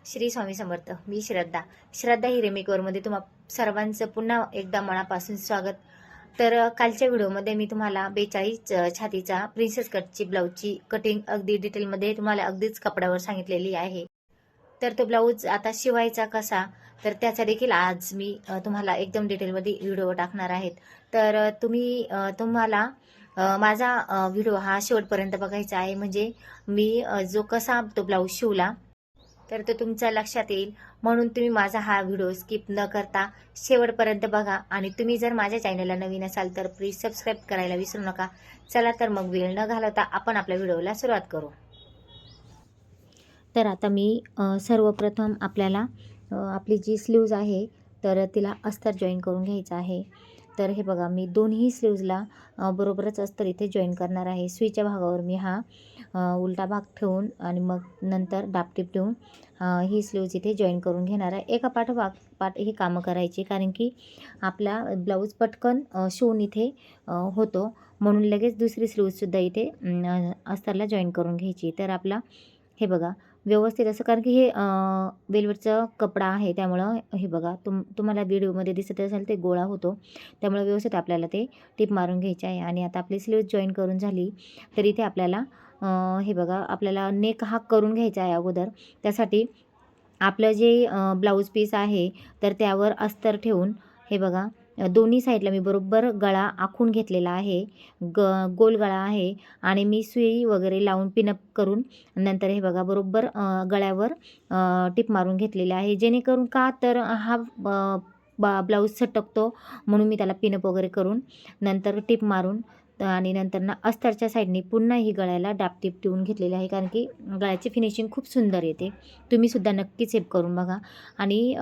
श्री स्वामी समर्थ. मी श्रद्धा हिरेमेकरमध्ये तुम्हा सर्वांचं पुन्हा एकदा मनापासून स्वागत. तर कालच्या व्हिडिओमध्ये मी तुम्हाला 42 छातीचा प्रिन्सेस कटची ब्लाऊजची कटिंग अगदी डिटेलमध्ये तुम्हाला अगदीच कपड्यावर सांगितलेली आहे. तर तो ब्लाऊज आता शिवायचा कसा, तर त्याचा देखील आज मी तुम्हाला एकदम डिटेलमध्ये व्हिडिओ टाकणार आहेत. तर तुम्हाला माझा व्हिडिओ हा शेवटपर्यंत बघायचा आहे. म्हणजे मी जो कसा तो ब्लाऊज शिवला तर तो तुमच्या लक्षात येईल, म्हणून तुम्ही माझा हा व्हिडिओ स्किप न करता शेवटपर्यंत बघा. आणि तुम्ही जर माझ्या चॅनलला नवीन असाल तर प्लीज सबस्क्राईब करायला विसरू नका. चला तर मग वेळ न घालवता आपण आपल्या व्हिडिओला सुरुवात करू. तर आता मी सर्वप्रथम आपल्याला आपली जी स्लीव्ज आहे तर तिला अस्तर जॉईन करून घ्यायचं आहे. तर हे बघा, मी दोन्ही स्लीव्जला बरोबरच अस्तर इथे जॉईन करणार आहे. सुईच्या भागावर मी हा उलटा भाग ठेवून आणि मग नंतर डापटीप ठेवून ही स्लीव्ज इथे जॉईन करून घेणार आहे. एका पाठ ही कामं करायची, कारण की आपला ब्लाऊज पटकन शिवून इथे होतो, म्हणून लगेच दुसरी स्लीव्जसुद्धा इथे अस्तरला जॉईन करून घ्यायची. तर आपला हे बघा व्यवस्थित असं, कारण की हे वेल्वेटचा कपडा आहे त्यामुळं हे बघा तुम्हाला व्हिडिओमध्ये दिसत असेल ते गोळा होतो, त्यामुळे व्यवस्थित आपल्याला ते टिप मारून घ्यायचे आहे. आणि आता आपली स्लीव्ज जॉईन करून झाली तर इथे आपल्याला हे बघा आपल्याला नेक हा करून घ्यायचा आहे अगोदर. त्यासाठी आपलं जे ब्लाऊज पीस आहे तर त्यावर अस्तर ठेवून हे बघा दोन्ही साईडला मी बरोबर गळा आखून घेतलेला आहे. गोल गळा आहे आणि मी सुई वगैरे लावून पिनअप करून नंतर हे बघा बरोबर गळ्यावर टिप मारून घेतलेले आहे. जेणेकरून का तर हा ब्लाऊज सटकतो, म्हणून मी त्याला पिनअप वगैरे करून नंतर टिप मारून आणि नंतर अस्तरच्या साईडने पुन्हा ही गळ्याला डापटीप ठेवून घेतलेली आहे, कारण की गळ्याची फिनिशिंग खूप सुंदर येते. तुम्हीसुद्धा नक्कीच सेव्ह करून बघा. आणि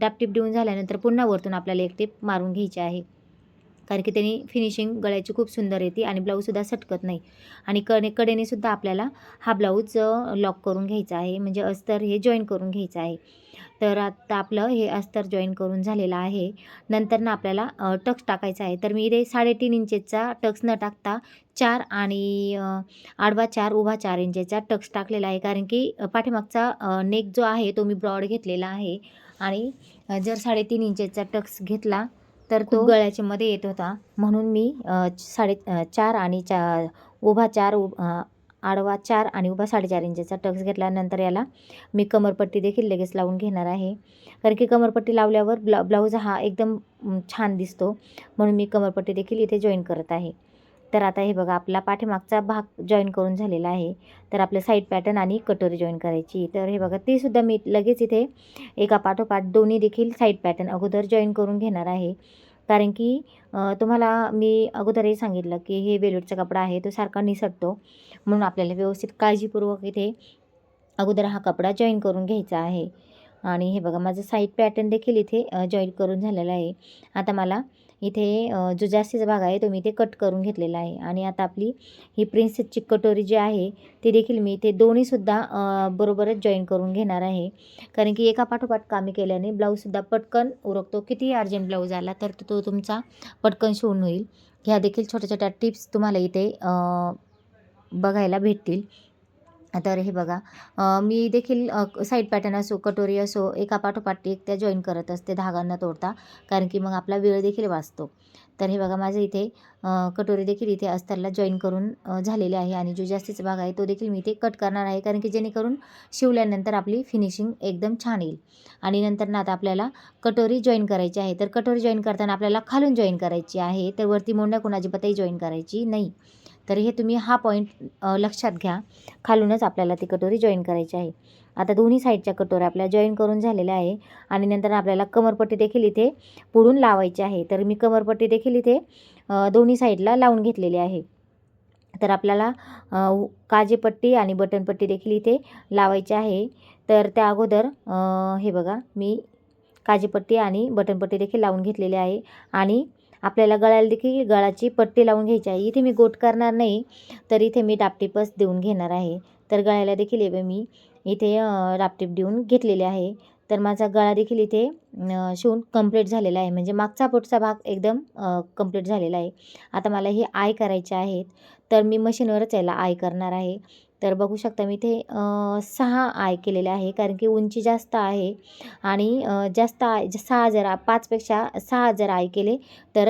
डापटीप देऊन झाल्यानंतर पुन्हा वरतून आपल्याला एक टिप मारून घ्यायची आहे, कारण की त्याने फिनिशिंग गळ्याची खूप सुंदर येते आणि ब्लाऊजसुद्धा सटकत नाही. आणि कडेनेसुद्धा आपल्याला हा ब्लाऊज लॉक करून घ्यायचा आहे, म्हणजे अस्तर हे जॉईन करून घ्यायचं आहे. तर आता आपलं हे अस्तर जॉईन करून झालेलं आहे. नंतर आपल्याला टक्स टाकायचा आहे. तर मी इथे 3.5 इंचेसचा टक्स न टाकता 4 आणि आडवा 4 उभा 4 इंचेचा टक्स टाकलेला आहे, कारण की पाठीमागचा नेक जो आहे तो मी ब्रॉड घेतलेला आहे. आणि जर 3.5 इंचेचा टक्स घेतला तर तो गळ्याच्या मध्ये येत होता, म्हणून मी 4 आणि उभा 4 आडवा 4 आणि उभा 4.5 इंचेचा टक्स घेतल्यानंतर याला मी कमरपट्टी देखील लगेच लावून घेणार आहे, कारण की कमरपट्टी लावल्यावर ब्लाऊज हा एकदम छान दिसतो, म्हणून मी कमरपट्टी देखील इथे जॉईन करत आहे. तर आता हे बघा आपला पाठीमागचा भाग जॉईन करून झालेला आहे. तर आपलं साईड पॅटर्न आणि कटोरी जॉईन करायची. तर हे बघा ते सुद्धा मी लगेच इथे एका पाठोपाठ दोन्ही देखील साईड पॅटर्न अगोदर जॉईन करून घेणार आहे, कारण की तुम्हाला मी अगोदरही सांगितलं की हे वेल्वेटचा कपडा आहे तो सारखा निसटतो, म्हणून आपल्याला व्यवस्थित काळजीपूर्वक इथे अगोदर हा कपडा जॉईन करून घ्यायचा आहे. आणि हे बघा माझं साईड पॅटर्न देखील इथे जॉईन करून झालेला आहे. आता मला इथे जो जास्तीचा भाग आहे तो मी इथे कट करून घेतलेला आहे. आणि आता आपली ही प्रिन्सेसची कटोरी जी आहे ती देखील मी इथे दोन्हीसुद्धा बरोबरच जॉईन करून घेणार आहे, कारण की एका पाठोपाठ कामे केल्याने ब्लाऊजसुद्धा पटकन उरकतो. कितीही अर्जंट ब्लाऊज आला तर तो तुमचा पटकन शिवून होईल. ह्या देखील छोट्या छोट्या टिप्स तुम्हाला इथे बघायला भेटतील. तर हे बघा मी देखील साईड पॅटर्न असो कटोरी असो एका पाठोपाठ एक त्या जॉईन करत असते धागा न तोडता, कारण की मग आपला वेळ देखील वाचतो. तर हे बघा माझं इथे कटोरी देखील इथे अस्तरला जॉईन करून झालेले आहे. आणि जो जास्तीचा भाग आहे तो देखील मी इथे कट करणार आहे, कारण की जेणेकरून शिवल्यानंतर आपली फिनिशिंग एकदम छान येईल. आणि नंतर आता आपल्याला कटोरी जॉईन करायची आहे. तर कटोरी जॉईन करताना आपल्याला खालून जॉईन करायची आहे, तर वरती मोंढ्याकडून अजिबातही जॉईन करायची नाही. तर हे तुम्ही हा पॉईंट लक्षात घ्या. खालूनच आपल्याला ती कटोरी जॉईन करायची आहे. आता दोन्ही साईडच्या कटोऱ्या आपल्या जॉईन करून झालेल्या आहे. आणि नंतर आपल्याला कमरपट्टी देखील इथे पुढून लावायची आहे. तर मी कमरपट्टी देखील इथे दोन्ही साईडला लावून घेतलेली आहे. तर आपल्याला काजेपट्टी आणि बटनपट्टी देखील इथे लावायची आहे. तर त्या अगोदर हे बघा मी काजेपट्टी आणि बटनपट्टी देखील लावून घेतलेली आहे. आणि आपल्याला गळ्याला देखील गळाची पट्टी लावून घ्यायची आहे. इथे मी गोट करणार नाही, तर इथे मी डापटीपच देऊन घेणार आहे. तर गळ्याला देखील मी इथे डापटीप देऊन घेतलेले आहे. तर माझा गळा देखील इथे शिवून कंप्लीट झालेला आहे, म्हणजे मागचा पुढचा भाग एकदम कंप्लीट झालेला आहे. आता मला हे आय करायचे आहेत, तर मी मशीनवरच याला आय करणार आहे. तर बघू शकता मी इथे 6 आय केलेले आहे, कारण की उंची जास्त आहे आणि जास्त आय 6 जर 5पेक्षा 6 जर आय केले तर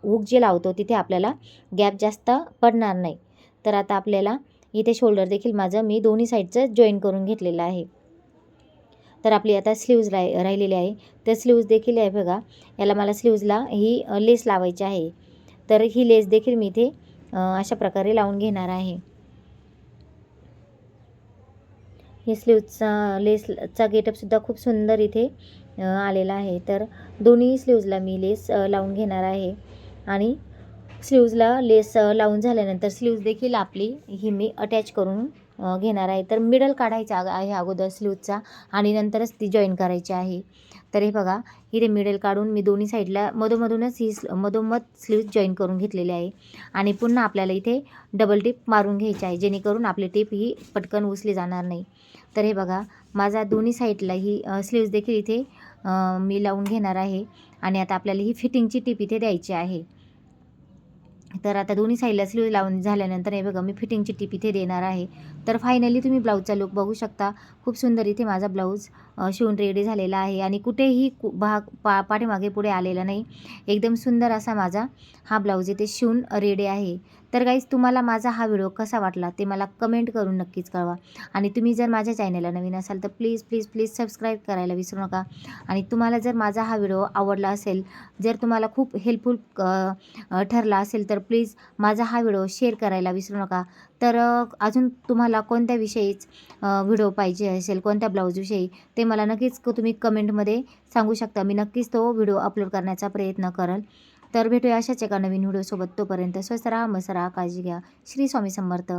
हुक जे लावतो तिथे आपल्याला गॅप जास्त पडणार नाही. तर आता आपल्याला इथे शोल्डर देखील माझं मी दोन्ही साईडचं जॉईन करून घेतलेलं आहे. तर आपली आता स्लीव्ज राहिलेली आहे. तर स्लीव्ज देखील आहे बघा, याला मला स्लीव्जला ही लेस लावायची आहे. तर ही लेस देखील मी इथे अशा प्रकारे लावून घेणार आहे. ही स्लीव्जचा लेसचा गेटअपसुद्धा खूप सुंदर इथे आलेला आहे. तर दोन्ही स्लीव्जला मी लेस लावून घेणार आहे आणि स्लीव्जला लेस लावून झाल्यानंतर स्लीव्ज देखील आपली ही मी अटॅच करून घेणार आहे. तर मिडल काढायचा आहे अगोदर स्लीव्जचा आणि नंतरच ती जॉईन करायची आहे. तर हे बघा, इथे मिडल काढून मी दोन्ही साईडला मधोमधूनच ही मधोमध स्लीव्ज जॉईन करून घेतलेली आहे आणि पुन्हा आपल्याला इथे डबल टिप मारून घ्यायची आहे, जेणेकरून आपली टिप ही पटकन उचली जाणार नाही. तर हे बघा, माझा दोन्ही साईडला ही स्लीव्ज देखील इथे मी लावून घेणार आहे आणि आता आपल्याला ही फिटिंगची टिप इथे द्यायची आहे. तर आता दोन्ही साईडला स्लीव्ह लावून झाल्यानंतर हे बघा, मी फिटिंगची टिप इथे देणार आहे. तर फायनली तुम्ही ब्लाऊजचा लुक बघू शकता. खूप सुंदर इथे माझा ब्लाऊज शिवून रेडी झालेला आहे आणि कुठेही भाग पाठीमागे पुढे आलेला नाही. एकदम सुंदर असा माझा हा ब्लाऊज इथे शिवून रेडी आहे. तर गाईज, तुम्हाला माझा हा व्हिडिओ कसा वाटला ते मला कमेंट करून नक्कीच कळवा आणि तुम्ही जर माझ्या चॅनलला नवीन असाल तर प्लीज प्लीज प्लीज सबस्क्राईब करायला विसरू नका. आणि तुम्हाला जर माझा हा व्हिडिओ आवडला असेल, जर तुम्हाला खूप हेल्पफुल ठरला असेल तर प्लीज माझा हा व्हिडिओ शेअर करायला विसरू नका. तर अजून तुम्हाला कोणत्या विषयीच व्हिडिओ पाहिजे असेल, कोणत्या ब्लाऊजविषयी, ते मला नक्कीच तुम्ही कमेंटमध्ये सांगू शकता. मी नक्कीच तो व्हिडिओ अपलोड करण्याचा प्रयत्न करेल. तर भेटूया अशाच एका नवीन व्हिडिओसोबत. तोपर्यंत स्वस्त राहा, मस्त राहा, काळजी घ्या. श्री स्वामी समर्थ.